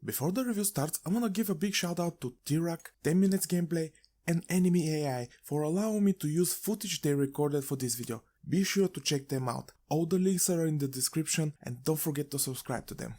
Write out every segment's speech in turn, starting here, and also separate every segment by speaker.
Speaker 1: Before the review starts, I wanna give a big shout out to T-Rock, 10 minutes gameplay, and Enemy AI for allowing me to use footage they recorded for this video. Be sure to check them out. All the links are in the description and don't forget to subscribe to them.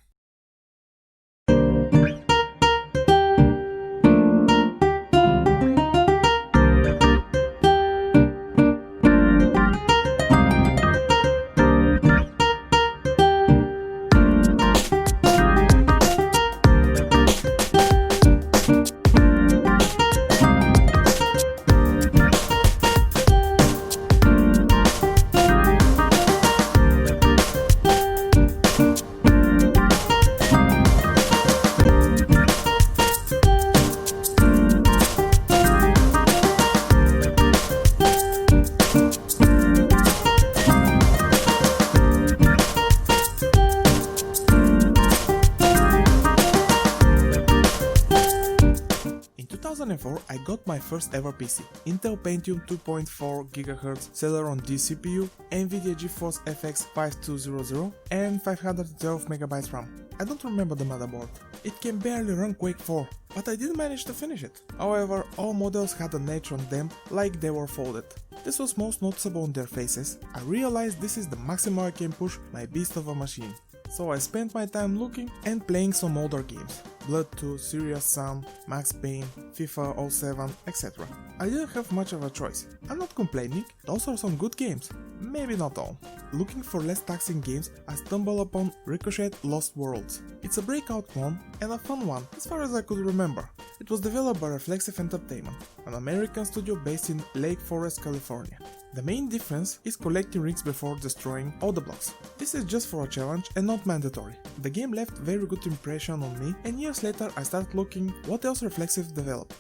Speaker 1: In 2004, I got my first ever PC, Intel Pentium 2.4 GHz Celeron D CPU, Nvidia GeForce FX 5200 and 512 MB RAM. I don't remember the motherboard. It can barely run Quake 4, but I did manage to finish it. However, all models had an edge on them like they were folded. This was most noticeable on their faces. I realized this is the maximum I can push my beast of a machine. So I spent my time looking and playing some older games. Blood 2, Serious Sam, Max Payne, FIFA 07, etc. I didn't have much of a choice. I'm not complaining, those are some good games. Maybe not all. Looking for less taxing games, I stumbled upon Ricochet Lost Worlds. It's a breakout clone and a fun one as far as I could remember. It was developed by Reflexive Entertainment, an American studio based in Lake Forest, California. The main difference is collecting rings before destroying all the blocks. This is just for a challenge and not mandatory. The game left very good impression on me, and years later I started looking what else Reflexive developed.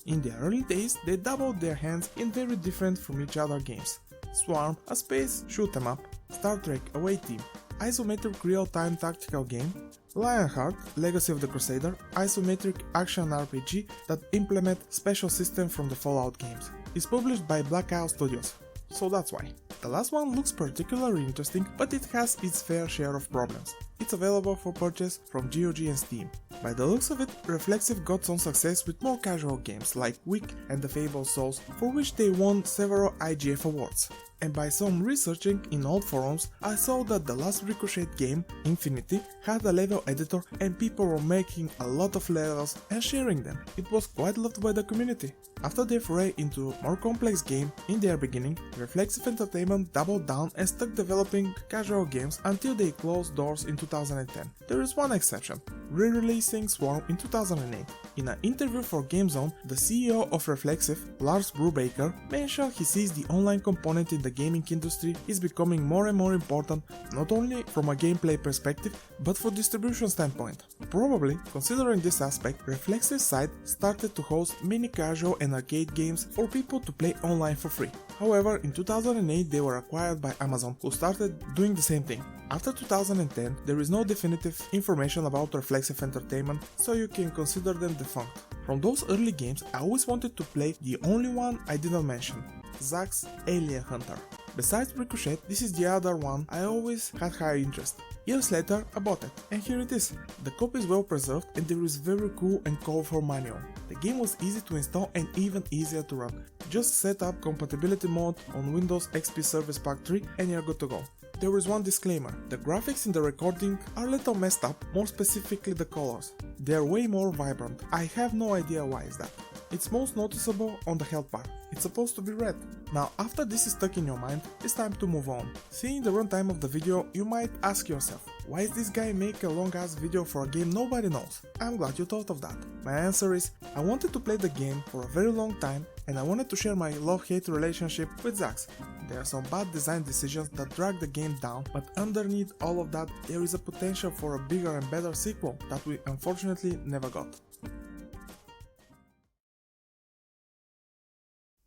Speaker 1: In the early days they doubled their hands in very different from each other games. Swarm, a space shoot 'em up, Star Trek Away Team, isometric real-time tactical game, Lionheart, Legacy of the Crusader, isometric action RPG that implement special system from the Fallout games. It's published by Black Isle Studios, so that's why. The last one looks particularly interesting, but it has its fair share of problems. It's available for purchase from GOG and Steam. By the looks of it, Reflexive got some success with more casual games like Wick and the Fable Souls, for which they won several IGF awards. And by some researching in old forums, I saw that the last Ricochet game, Infinity, had a level editor and people were making a lot of levels and sharing them. It was quite loved by the community. After their foray into a more complex game in their beginning, Reflexive Entertainment doubled down and stuck developing casual games until they closed doors in 2010. There is one exception, re-releasing Swarm in 2008. In an interview for GameZone, the CEO of Reflexive, Lars Brubaker, mentioned he sees the online component in the gaming industry is becoming more and more important, not only from a gameplay perspective, but for distribution standpoint. Probably, considering this aspect, Reflexive's site started to host many casual and arcade games for people to play online for free. However, in 2008 they were acquired by Amazon, who started doing the same thing. After 2010, there is no definitive information about Reflexive Entertainment, so you can consider them defunct. From those early games, I always wanted to play the only one I didn't mention, Zack's Alien Hunter. Besides Ricochet, this is the other one I always had high interest. Years later, I bought it, and here it is. The copy is well preserved and there is very cool and colorful manual. The game was easy to install and even easier to run. Just set up compatibility mode on Windows XP Service Pack 3 and you're good to go. There is one disclaimer, the graphics in the recording are a little messed up, more specifically the colors. They are way more vibrant, I have no idea why is that. It's most noticeable on the health bar, it's supposed to be red. Now after this is stuck in your mind, it's time to move on. Seeing the runtime of the video, you might ask yourself, why is this guy make a long ass video for a game nobody knows? I'm glad you thought of that. My answer is, I wanted to play the game for a very long time and I wanted to share my love-hate relationship with Zax. There are some bad design decisions that drag the game down, but underneath all of that there is a potential for a bigger and better sequel that we unfortunately never got.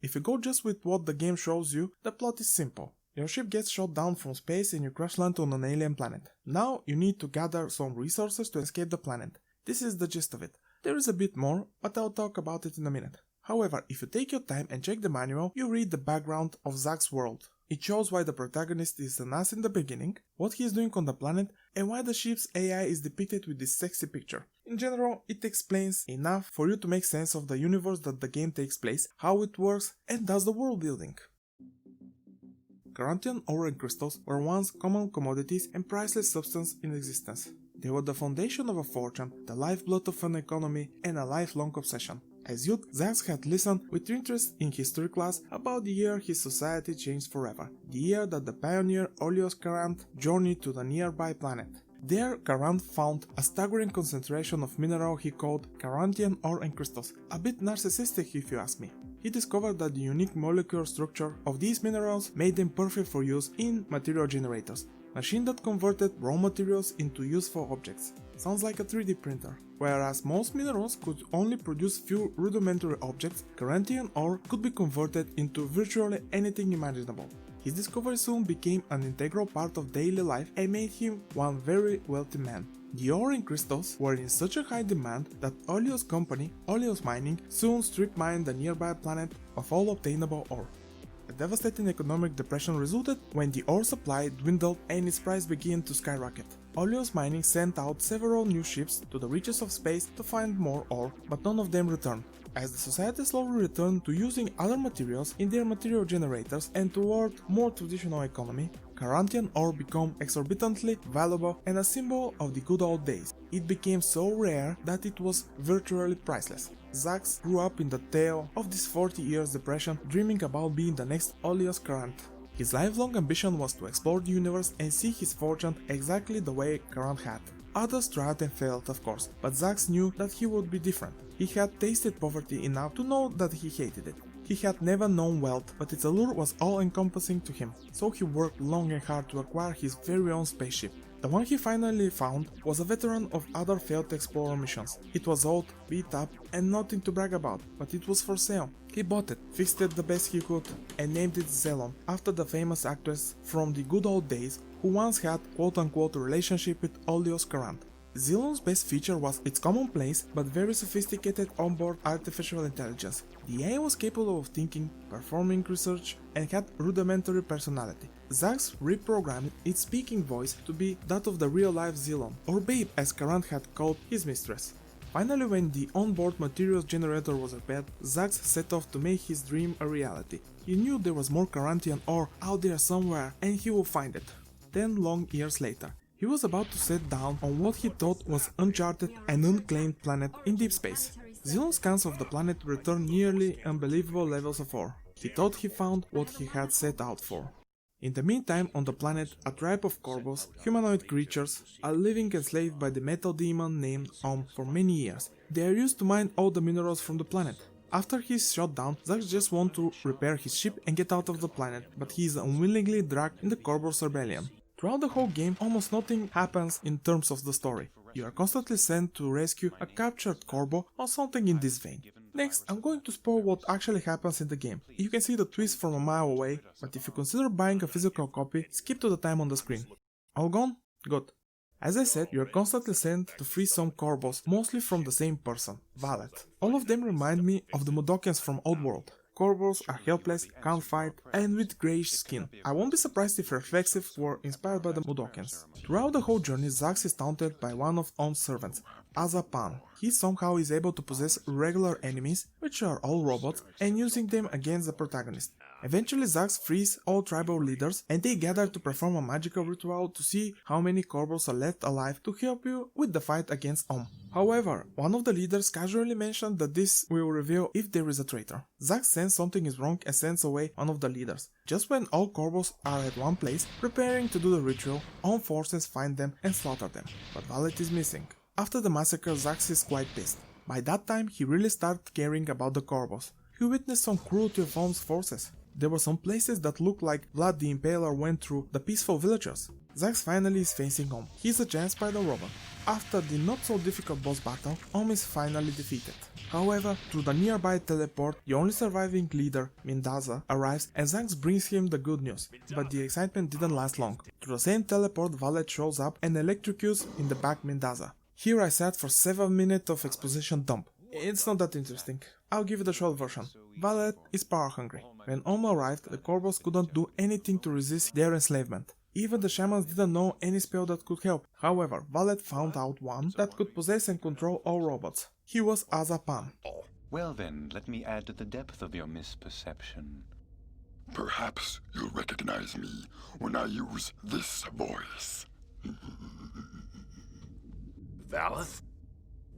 Speaker 1: If you go just with what the game shows you, the plot is simple. Your ship gets shot down from space and you crash land on an alien planet. Now you need to gather some resources to escape the planet. This is the gist of it. There is a bit more, but I'll talk about it in a minute. However, if you take your time and check the manual, you read the background of Zack's world. It shows why the protagonist is an ass in the beginning, what he is doing on the planet, and why the ship's AI is depicted with this sexy picture. In general, it explains enough for you to make sense of the universe that the game takes place, how it works, and does the world building. Carantian ore and crystals were once common commodities and priceless substance in existence. They were the foundation of a fortune, the lifeblood of an economy, and a lifelong obsession. As youth, Zax had listened with interest in history class about the year his society changed forever, the year that the pioneer Olios Carant journeyed to the nearby planet. There, Carant found a staggering concentration of mineral he called Carantian ore and crystals, a bit narcissistic if you ask me. He discovered that the unique molecular structure of these minerals made them perfect for use in material generators, machines that converted raw materials into useful objects. Sounds like a 3D printer. Whereas most minerals could only produce few rudimentary objects, Carantian ore could be converted into virtually anything imaginable. His discovery soon became an integral part of daily life and made him one very wealthy man. The ore and crystals were in such a high demand that Olios' company, Olios Mining, soon strip mined the nearby planet of all obtainable ore. A devastating economic depression resulted when the ore supply dwindled and its price began to skyrocket. Olios Mining sent out several new ships to the reaches of space to find more ore, but none of them returned. As the society slowly returned to using other materials in their material generators and toward more traditional economy, Carantian ore became exorbitantly valuable and a symbol of the good old days. It became so rare that it was virtually priceless. Zax grew up in the tale of this 40 years depression, dreaming about being the next Olios Carant. His lifelong ambition was to explore the universe and see his fortune exactly the way Carant had. Others tried and failed, of course, but Zax knew that he would be different. He had tasted poverty enough to know that he hated it. He had never known wealth, but its allure was all-encompassing to him, so he worked long and hard to acquire his very own spaceship. The one he finally found was a veteran of other failed explorer missions. It was old, beat up, and nothing to brag about, but it was for sale. He bought it, fixed it the best he could, and named it Zelon, after the famous actress from the good old days who once had quote-unquote a relationship with Olios Carant. Zelon's best feature was its commonplace but very sophisticated onboard artificial intelligence. The AI was capable of thinking, performing research, and had rudimentary personality. Zax reprogrammed its speaking voice to be that of the real-life Zelon, or Babe as Carant had called his mistress. Finally, when the onboard materials generator was repaired, Zax set off to make his dream a reality. He knew there was more Carantian ore out there somewhere and he would find it. 10 long years later, he was about to set down on what he thought was uncharted and unclaimed planet in deep space. Zelon scans of the planet returned nearly unbelievable levels of ore. He thought he found what he had set out for. In the meantime, on the planet, a tribe of Korbos, humanoid creatures, are living enslaved by the metal demon named for many years. They are used to mine all the minerals from the planet. After he is shot down, Zax just wants to repair his ship and get out of the planet, but he is unwillingly dragged in the Korbos rebellion. Throughout the whole game, almost nothing happens in terms of the story. You are constantly sent to rescue a captured Korbo or something in this vein. Next, I'm going to spoil what actually happens in the game. You can see the twist from a mile away, but if you consider buying a physical copy, skip to the time on the screen. All gone? Good. As I said, you are constantly sent to free some Korbos, mostly from the same person, Valet. All of them remind me of the Mudokians from Oddworld. Korbos are helpless, can't fight, and with greyish skin. I won't be surprised if Reflexive were inspired by the Mudokians. Throughout the whole journey, Zax is taunted by one of Om's servants, Azapan. He somehow is able to possess regular enemies, which are all robots, and using them against the protagonist. Eventually Zax frees all tribal leaders and they gather to perform a magical ritual to see how many Korbos are left alive to help you with the fight against Om. However, one of the leaders casually mentioned that this will reveal if there is a traitor. Zax senses something is wrong and sends away one of the leaders. Just when all Korbos are at one place, preparing to do the ritual, Om forces find them and slaughter them, but Valet is missing. After the massacre, Zax is quite pissed. By that time, he really started caring about the Korbos. He witnessed some cruelty of Om's forces. There were some places that looked like Vlad the Impaler went through the peaceful villagers. Zax finally is facing Om. He is a giant spider robot. After the not so difficult boss battle, Om is finally defeated. However, through the nearby teleport, the only surviving leader, Mendaza, arrives and Zax brings him the good news, but the excitement didn't last long. Through the same teleport, Valet shows up and electrocutes in the back Mendaza. Here I sat for 7 minutes of exposition dump. It's not that interesting. I'll give it a short version. Valet is power hungry. When Om arrived, the Korbos couldn't do anything to resist their enslavement. Even the shamans didn't know any spell that could help. However, Valet found out one that could possess and control all robots. He was Azapan.
Speaker 2: Well then, let me add to the depth of your misperception.
Speaker 3: Perhaps you'll recognize me when I use this voice.
Speaker 4: Valeth?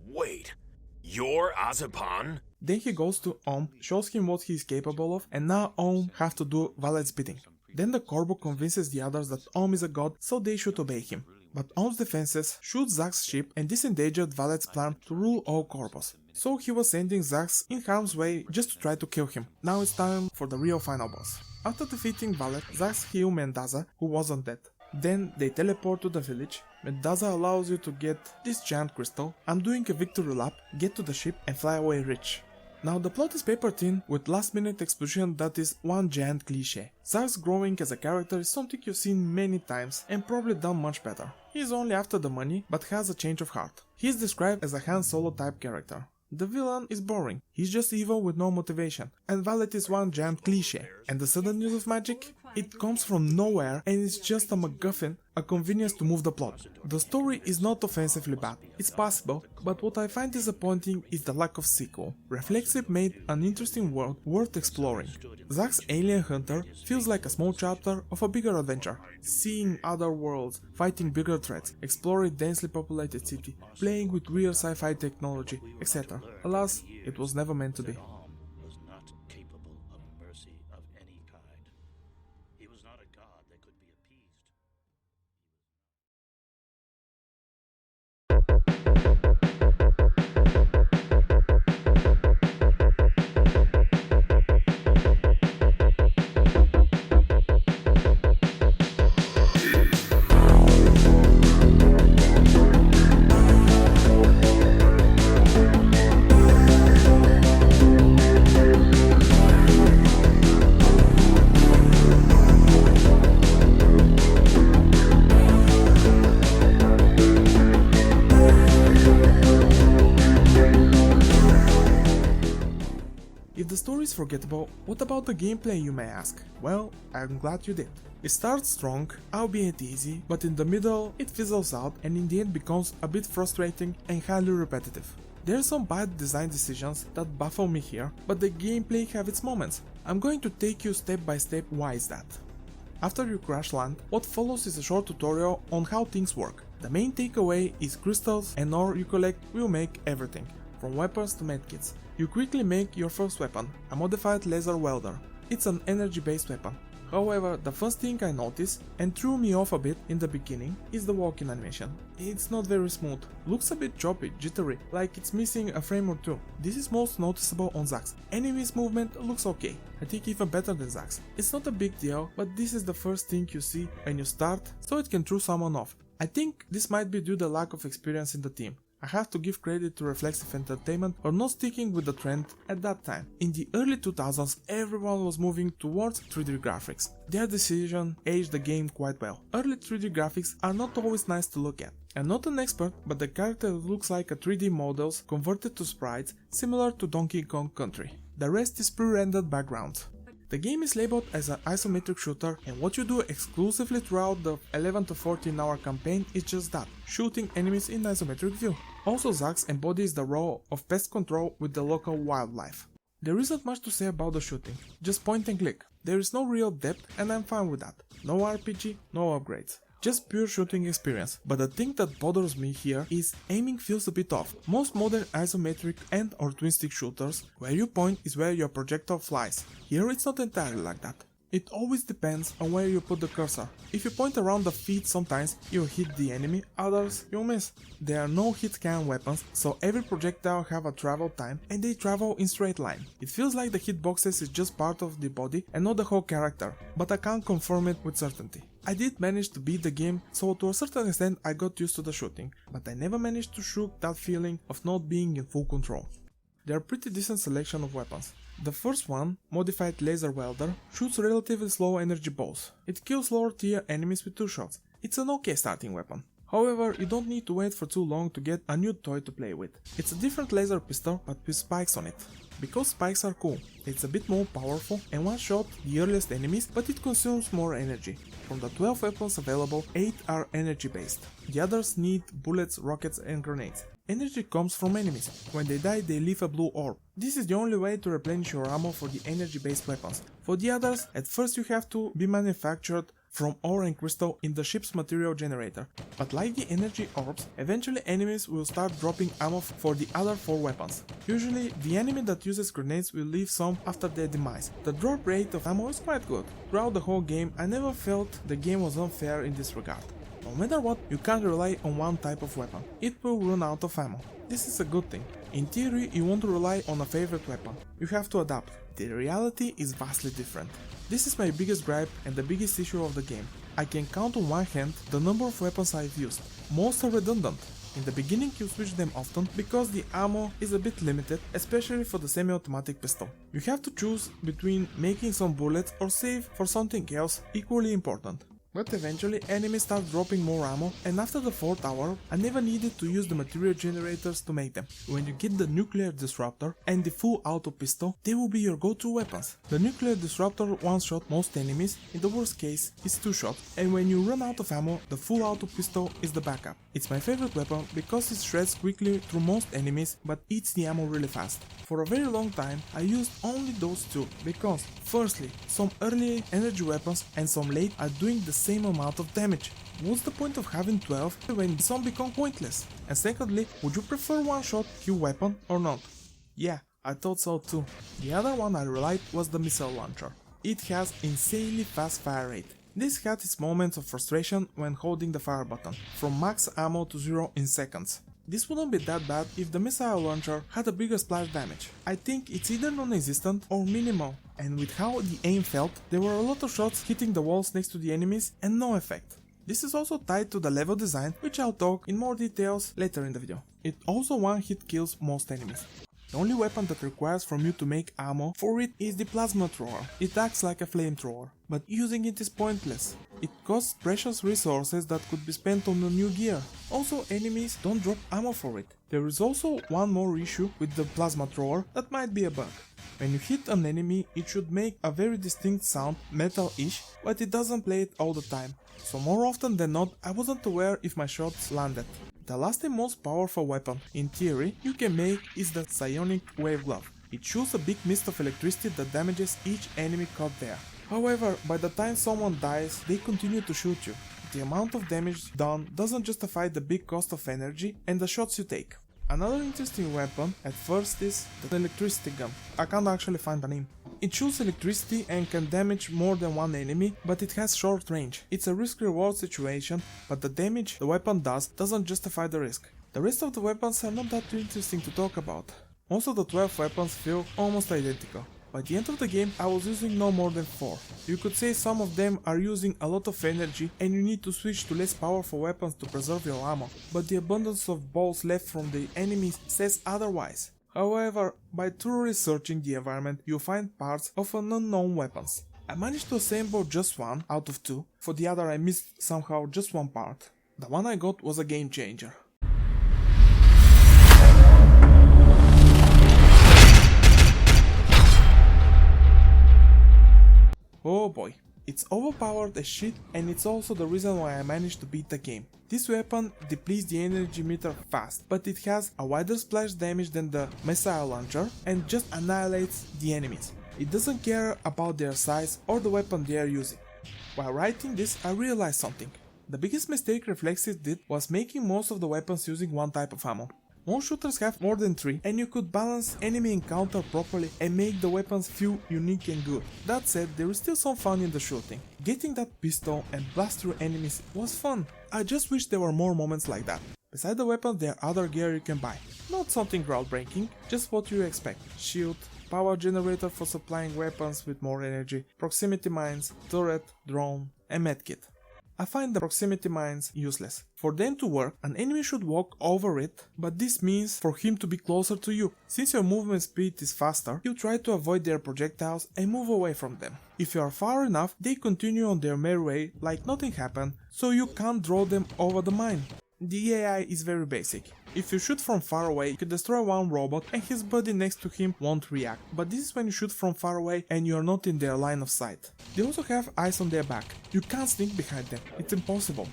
Speaker 4: Wait, you're Azapan?
Speaker 1: Then he goes to Om, shows him what he is capable of, and now Om have to do Valet's bidding. Then the Korbo convinces the others that Om is a god, so they should obey him. But Om's defenses shoot Zax's ship and this endangered Valet's plan to rule all Korbos. So he was sending Zax in harm's way just to try to kill him. Now it's time for the real final boss. After defeating Valet, Zax heals Mendaza, who wasn't dead. Then they teleport to the village. Mendaza allows you to get this giant crystal, undoing a victory lap, get to the ship and fly away rich. Now the plot is paper thin with last minute explosion that is one giant cliché. Zax growing as a character is something you've seen many times and probably done much better. He is only after the money but has a change of heart. He is described as a Han Solo type character. The villain is boring, he's just evil with no motivation, and Valet is one giant cliché. And the sudden use of magic? It comes from nowhere and it's just a MacGuffin, a convenience to move the plot. The story is not offensively bad, it's passable, but what I find disappointing is the lack of sequel. Reflexive made an interesting world worth exploring. Zax's Alien Hunter feels like a small chapter of a bigger adventure, seeing other worlds, fighting bigger threats, exploring densely populated city, playing with weird sci-fi technology, etc. Alas, it was never meant to be.
Speaker 5: Was not capable of mercy of any kind. He was not a god that could be appeased.
Speaker 1: If the story is forgettable, what about the gameplay, you may ask? Well, I'm glad you did. It starts strong, albeit easy, but in the middle it fizzles out and in the end becomes a bit frustrating and highly repetitive. There are some bad design decisions that baffle me here, but the gameplay have its moments. I'm going to take you step by step why is that. After you crash land, what follows is a short tutorial on how things work. The main takeaway is crystals and ore you collect will make everything, from weapons to medkits. You quickly make your first weapon, a modified laser welder. It's an energy-based weapon. However, the first thing I noticed, and threw me off a bit in the beginning, is the walking animation. It's not very smooth, looks a bit choppy, jittery, like it's missing a frame or two. This is most noticeable on Zax. Enemies movement looks okay, I think even better than Zax. It's not a big deal, but this is the first thing you see when you start, so it can throw someone off. I think this might be due to the lack of experience in the team. I have to give credit to Reflexive Entertainment for not sticking with the trend at that time. In the early 2000s, everyone was moving towards 3D graphics. Their decision aged the game quite well. Early 3D graphics are not always nice to look at. I'm not an expert, but the character looks like a 3D models converted to sprites, similar to Donkey Kong Country. The rest is pre-rendered background. The game is labeled as an isometric shooter, and what you do exclusively throughout the 11 to 14 hour campaign is just that, shooting enemies in isometric view. Also, Zax embodies the role of pest control with the local wildlife. There isn't much to say about the shooting, just point and click. There is no real depth and I'm fine with that. No RPG, no upgrades. Just pure shooting experience, but the thing that bothers me here is aiming feels a bit off. Most modern isometric and or twin stick shooters, where you point is where your projectile flies. Here it's not entirely like that. It always depends on where you put the cursor. If you point around the feet sometimes you'll hit the enemy, others you'll miss. There are no hit can weapons, so every projectile have a travel time and they travel in straight line. It feels like the hitboxes is just part of the body and not the whole character, but I can't confirm it with certainty. I did manage to beat the game, so to a certain extent I got used to the shooting, but I never managed to shake that feeling of not being in full control. There are pretty decent selection of weapons. The first one, modified laser welder, shoots relatively slow energy balls. It kills lower tier enemies with 2 shots. It's an okay starting weapon. However, you don't need to wait for too long to get a new toy to play with. It's a different laser pistol but with spikes on it. Because spikes are cool, it's a bit more powerful and one shot the earliest enemies, but it consumes more energy. From the 12 weapons available, 8 are energy based. The others need bullets, rockets and grenades. Energy comes from enemies. When they die, they leave a blue orb. This is the only way to replenish your ammo for the energy based weapons. For the others, at first you have to be manufactured from ore and crystal in the ship's material generator. But like the energy orbs, eventually enemies will start dropping ammo for the other 4 weapons. Usually, the enemy that uses grenades will leave some after their demise. The drop rate of ammo is quite good. Throughout the whole game, I never felt the game was unfair in this regard. No matter what, you can't rely on one type of weapon. It will run out of ammo. This is a good thing. In theory, you want to rely on a favorite weapon. You have to adapt. The reality is vastly different. This is my biggest gripe and the biggest issue of the game. I can count on one hand the number of weapons I've used. Most are redundant. In the beginning you switch them often because the ammo is a bit limited, especially for the semi-automatic pistol. You have to choose between making some bullets or save for something else equally important. But eventually enemies start dropping more ammo, and after the 4th hour I never needed to use the material generators to make them. When you get the nuclear disruptor and the full auto pistol, they will be your go-to weapons. The nuclear disruptor one-shot most enemies, in the worst case it's 2-shot, and when you run out of ammo, the full auto pistol is the backup. It's my favorite weapon because it shreds quickly through most enemies but eats the ammo really fast. For a very long time I used only those 2 because, firstly, some early energy weapons and some late are doing the same amount of damage. What's the point of having 12 when some become pointless? And secondly, would you prefer one-shot kill weapon or not? Yeah, I thought so too. The other one I relied was the missile launcher. It has insanely fast fire rate. This had its moments of frustration when holding the fire button, from max ammo to 0 in seconds. This wouldn't be that bad if the missile launcher had a bigger splash damage. I think it's either non-existent or minimal, and with how the aim felt, there were a lot of shots hitting the walls next to the enemies and no effect. This is also tied to the level design, which I'll talk in more details later in the video. It also one-hit kills most enemies. The only weapon that requires from you to make ammo for it is the plasma thrower. It acts like a flamethrower, but using it is pointless. It costs precious resources that could be spent on a new gear. Also, enemies don't drop ammo for it. There is also one more issue with the plasma thrower that might be a bug. When you hit an enemy, it should make a very distinct sound, metal-ish, but it doesn't play it all the time. So more often than not, I wasn't aware if my shots landed. The last and most powerful weapon, in theory, you can make is the psionic wave glove. It shoots a big mist of electricity that damages each enemy caught there. However, by the time someone dies, they continue to shoot you. The amount of damage done doesn't justify the big cost of energy and the shots you take. Another interesting weapon at first is the electricity gun. I can't actually find the name. It shoots electricity and can damage more than one enemy, but it has short range. It's a risk-reward situation, but the damage the weapon does doesn't justify the risk. The rest of the weapons are not that interesting to talk about. Most of the 12 weapons feel almost identical. By the end of the game I was using no more than 4. You could say some of them are using a lot of energy and you need to switch to less powerful weapons to preserve your ammo, but the abundance of balls left from the enemies says otherwise. However, by thoroughly searching the environment you'll find parts of an unknown weapons. I managed to assemble just one out of 2, for the other I missed somehow just one part. The one I got was a game changer. Oh boy, it's overpowered as shit and it's also the reason why I managed to beat the game. This weapon depletes the energy meter fast, but it has a wider splash damage than the missile launcher and just annihilates the enemies. It doesn't care about their size or the weapon they are using. While writing this, I realized something. The biggest mistake Reflexive did was making most of the weapons using one type of ammo. Most shooters have more than 3 and you could balance enemy encounter properly and make the weapons feel unique and good. That said, there is still some fun in the shooting. Getting that pistol and blast through enemies was fun. I just wish there were more moments like that. Beside the weapons there are other gear you can buy. Not something groundbreaking, just what you expect. Shield, power generator for supplying weapons with more energy, proximity mines, turret, drone and medkit. I find the proximity mines useless. For them to work, an enemy should walk over it, but this means for him to be closer to you. Since your movement speed is faster, you try to avoid their projectiles and move away from them. If you are far enough, they continue on their merry way like nothing happened, so you can't draw them over the mine. The AI is very basic. If you shoot from far away, you can destroy one robot and his buddy next to him won't react, but this is when you shoot from far away and you are not in their line of sight. They also have eyes on their back. You can't sneak behind them, it's impossible.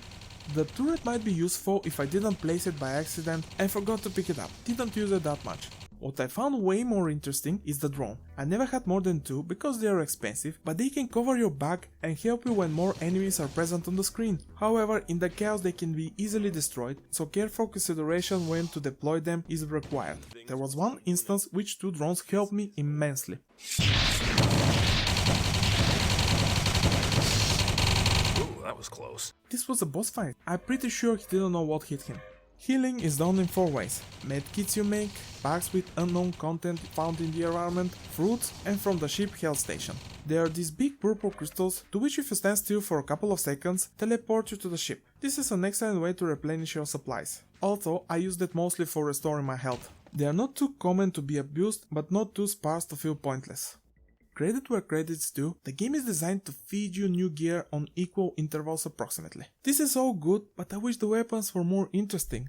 Speaker 1: The turret might be useful if I didn't place it by accident and forgot to pick it up, didn't use it that much. What I found way more interesting is the drone. I never had more than 2 because they are expensive, but they can cover your back and help you when more enemies are present on the screen. However, in the chaos they can be easily destroyed, so careful consideration when to deploy them is required. There was one instance which 2 drones helped me immensely.
Speaker 4: Ooh, that was close.
Speaker 1: This was a boss fight. I'm pretty sure he didn't know what hit him. Healing is done in 4 ways: medkits you make, packs with unknown content found in the environment, fruits, and from the ship health station. There are these big purple crystals to which if you stand still for a couple of seconds, teleport you to the ship. This is an excellent way to replenish your supplies. Also, I used it mostly for restoring my health. They are not too common to be abused, but not too sparse to feel pointless. Credit where credit's due, the game is designed to feed you new gear on equal intervals approximately. This is all good, but I wish the weapons were more interesting.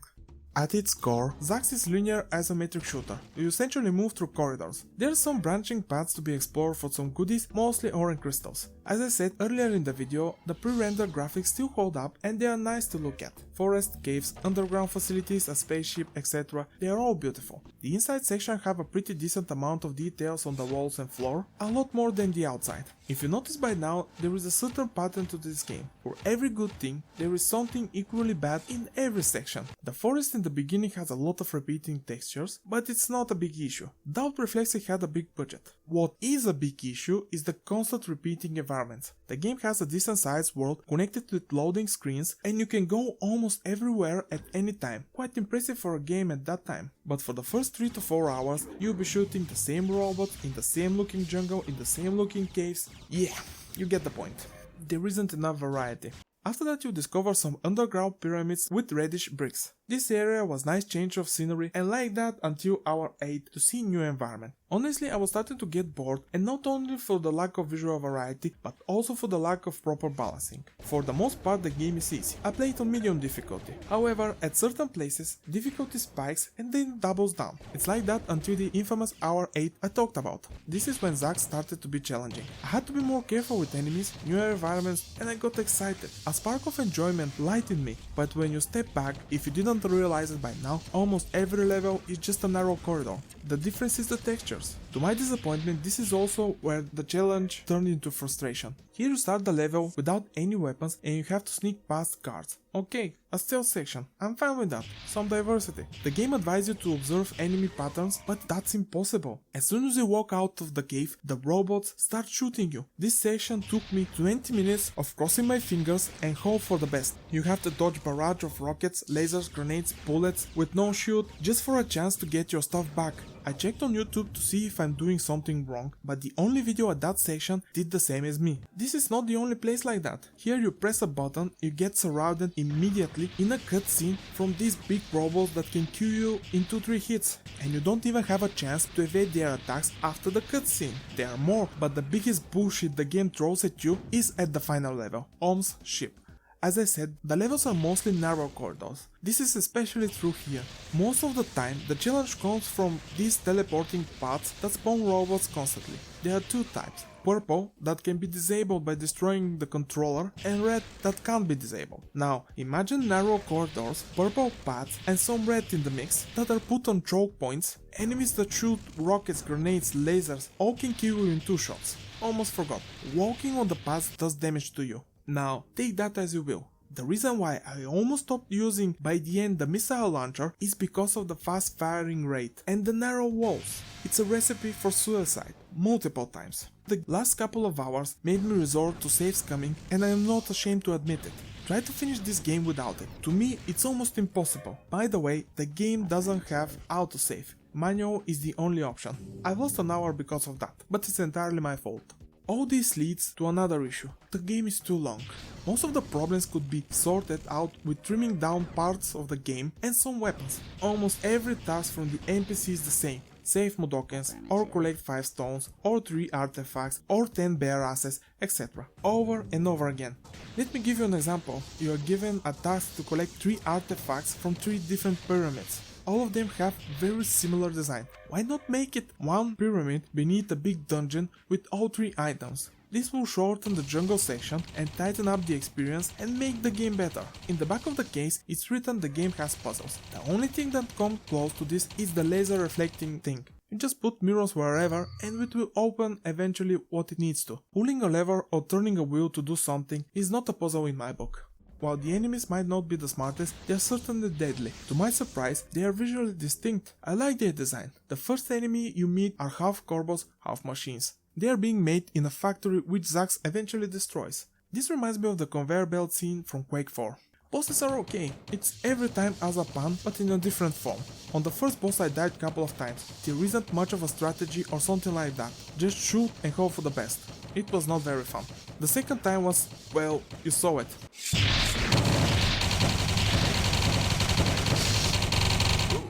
Speaker 1: At its core, Zax is linear isometric shooter. You essentially move through corridors. There are some branching paths to be explored for some goodies, mostly orange crystals. As I said earlier in the video, the pre-rendered graphics still hold up and they are nice to look at. Forest, caves, underground facilities, a spaceship, etc. They are all beautiful. The inside section have a pretty decent amount of details on the walls and floor, a lot more than the outside. If you notice by now, there is a certain pattern to this game. For every good thing, there is something equally bad in every section. The forest in the beginning has a lot of repeating textures, but it's not a big issue. Doubt Reflexive had a big budget. What is a big issue is the constant repeating environments. The game has a decent sized world connected with loading screens and you can go almost everywhere at any time. Quite impressive for a game at that time. But for the first 3 to 4 hours, you'll be shooting the same robots in the same looking jungle, in the same looking caves. Yeah, you get the point. There isn't enough variety. After that you discover some underground pyramids with reddish bricks. This area was nice change of scenery and like that until hour 8 to see new environment. Honestly, I was starting to get bored, and not only for the lack of visual variety, but also for the lack of proper balancing. For the most part the game is easy. I play it on medium difficulty. However, at certain places, difficulty spikes and then doubles down. It's like that until the infamous hour 8 I talked about. This is when Zax started to be challenging. I had to be more careful with enemies, newer environments, and I got excited. A spark of enjoyment lightened me, but when you step back, if you didn't realize it by now, almost every level is just a narrow corridor. The difference is the textures. To my disappointment, this is also where the challenge turned into frustration. Here you start the level without any weapons and you have to sneak past guards. Okay, a stealth section, I'm fine with that, some diversity. The game advises you to observe enemy patterns, but that's impossible. As soon as you walk out of the cave, the robots start shooting you. This section took me 20 minutes of crossing my fingers and hope for the best. You have to dodge barrage of rockets, lasers, grenades, bullets with no shield just for a chance to get your stuff back. I checked on YouTube to see if I'm doing something wrong, but the only video at that section did the same as me. This is not the only place like that. Here you press a button, you get surrounded immediately in a cutscene from these big robots that can kill you in 2-3 hits, and you don't even have a chance to evade their attacks after the cutscene. There are more, but the biggest bullshit the game throws at you is at the final level, Om's ship. As I said, the levels are mostly narrow corridors. This is especially true here. Most of the time, the challenge comes from these teleporting paths that spawn robots constantly. There are 2 types. Purple, that can be disabled by destroying the controller, and red, that can't be disabled. Now, imagine narrow corridors, purple paths, and some red in the mix that are put on choke points. Enemies that shoot rockets, grenades, lasers, all can kill you in 2 shots. Almost forgot. Walking on the paths does damage to you. Now, take that as you will. The reason why I almost stopped using by the end the missile launcher is because of the fast firing rate and the narrow walls. It's a recipe for suicide, multiple times. The last couple of hours made me resort to save scumming, and I am not ashamed to admit it. Try to finish this game without it. To me, it's almost impossible. By the way, the game doesn't have autosave. Manual is the only option. I lost an hour because of that, but it's entirely my fault. All this leads to another issue. The game is too long. Most of the problems could be sorted out with trimming down parts of the game and some weapons. Almost every task from the NPC is the same. Save Mudokens, or collect 5 stones, or 3 artifacts, or 10 bear asses, etc. Over and over again. Let me give you an example. You are given a task to collect 3 artifacts from 3 different pyramids. all of them have very similar design. Why not make it one pyramid beneath a big dungeon with all 3 items? This will shorten the jungle section and tighten up the experience and make the game better. In the back of the case it's written the game has puzzles. The only thing that comes close to this is the laser reflecting thing. You just put mirrors wherever and it will open eventually what it needs to. Pulling a lever or turning a wheel to do something is not a puzzle in my book. While the enemies might not be the smartest, they are certainly deadly. To my surprise, they are visually distinct. I like their design. The first enemy you meet are half Korbos, half machines. They are being made in a factory which Zax eventually destroys. This reminds me of the conveyor belt scene from Quake 4. Bosses are okay, it's every time Azapan but in a different form. On the first boss I died couple of times, there isn't much of a strategy or something like that, just shoot and hope for the best. It was not very fun. The second time was, well, you saw it.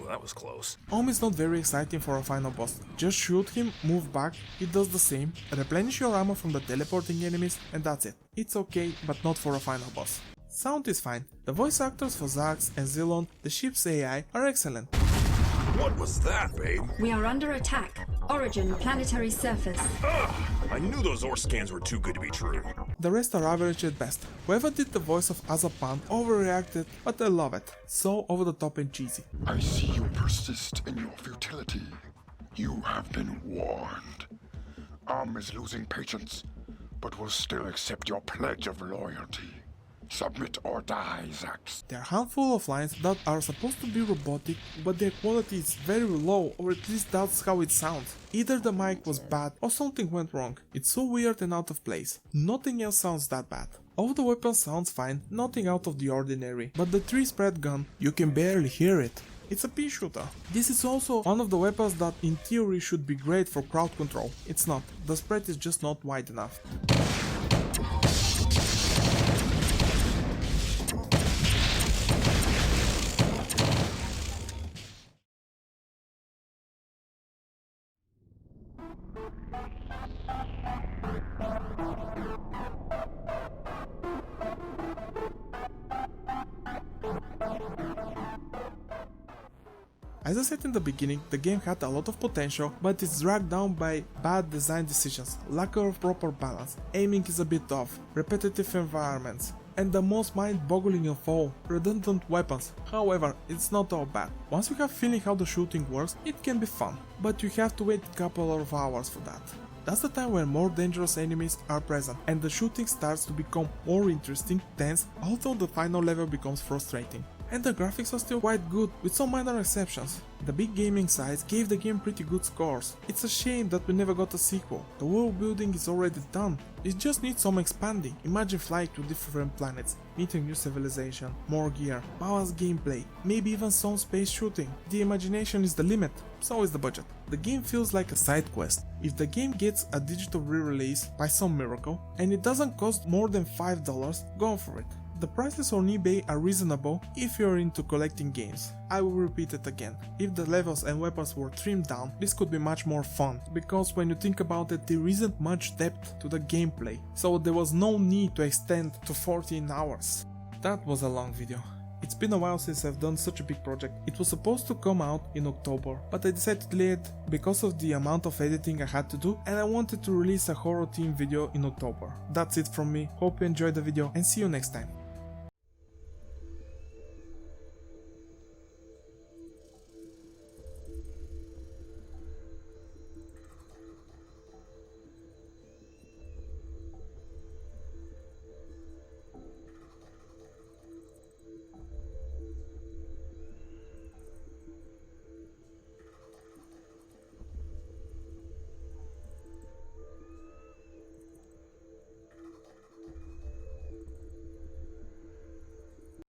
Speaker 4: That was close.
Speaker 1: Is not very exciting for a final boss. Just shoot him, move back, it does the same, replenish your ammo from the teleporting enemies and that's it. It's okay, but not for a final boss. Sound is fine. The voice actors for Zax and Zilon, the ship's AI, are excellent.
Speaker 4: What was that, babe?
Speaker 6: We are under attack. Origin, planetary surface.
Speaker 4: Ugh! I knew those ore scans were too good to be true.
Speaker 1: The rest are average at best. Whoever did the voice of Azapan overreacted, but I love it. So over the top and cheesy.
Speaker 3: I see you persist in your futility. You have been warned. Is losing patience, but will still accept your pledge of loyalty. Submit or die, Zax.
Speaker 1: There are a handful of lines that are supposed to be robotic, but their quality is very low, or at least that's how it sounds. Either the mic was bad or something went wrong. It's so weird and out of place. Nothing else sounds that bad. All the weapons sounds fine, nothing out of the ordinary, but the 3-spread gun, you can barely hear it. It's a pea shooter. This is also one of the weapons that in theory should be great for crowd control. It's not. The spread is just not wide enough. As I said in the beginning, the game had a lot of potential, but it's dragged down by bad design decisions, lack of proper balance, aiming is a bit off, repetitive environments, and the most mind-boggling of all, redundant weapons. However, it's not all bad. Once you have feeling how the shooting works, it can be fun, but you have to wait a couple of hours for that. That's the time when more dangerous enemies are present and the shooting starts to become more interesting, tense, although the final level becomes frustrating. And the graphics are still quite good, with some minor exceptions. The big gaming sites gave the game pretty good scores. It's a shame that we never got a sequel. The world building is already done. It just needs some expanding. Imagine flying to different planets, meeting new civilization, more gear, balanced gameplay, maybe even some space shooting. The imagination is the limit, so is the budget. The game feels like a side quest. If the game gets a digital re-release by some miracle, and it doesn't cost more than $5, go for it. The prices on eBay are reasonable if you're into collecting games. I will repeat it again. If the levels and weapons were trimmed down, this could be much more fun, because when you think about it, there isn't much depth to the gameplay, so there was no need to extend to 14 hours. That was a long video. It's been a while since I've done such a big project. It was supposed to come out in October, but I decided to delay it because of the amount of editing I had to do, and I wanted to release a horror theme video in October. That's it from me, hope you enjoyed the video and see you next time.